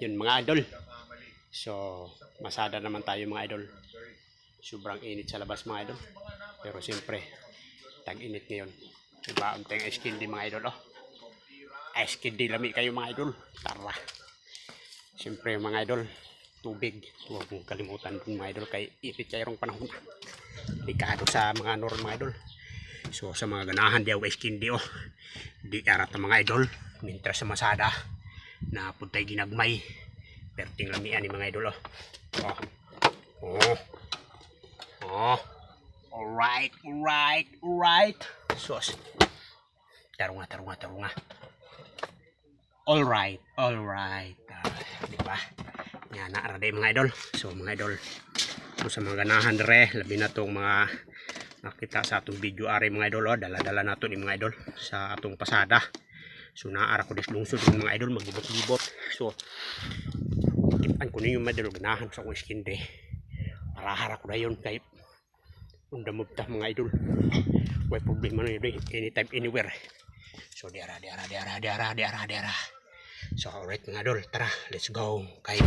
Yun mga idol. So, masada naman tayo mga idol. Sobrang init sa labas mga idol. Pero siyempre, tag-init ngayon. Diba, ang tayong ice candy mga idol. Oh. Ice candy, lami kayo mga idol. Tara. Siyempre mga idol, tubig. Huwag mong kalimutan dun mga idol. Kay ipit kayong panahon. Delikado sa mga norm mga idol. So, sa mga ganahan, di ako ice candy. Oh. Di karat ng mga idol. Mintra sa masada. Na puntay ginagmay. Perting lamian ni mga idol. Alright. Sos. Tarunga. Alright. Diba? Yan na araday mga idol. So mga idol, kung sa mga ganahan labi na itong mga nakita sa atong video ari mga idol. Dala-dala na ito ni mga idol sa atong pasada. So naara ko dislungsod ng mga idol, maglibot-libot. So kitaan ko na yung mga idol, ganahan sa akong iskinde. Parahara ko na yun kahit undamubta mga idol. May problema na yun anytime, anywhere. So diara. So alright mga idol, tara, let's go. Kay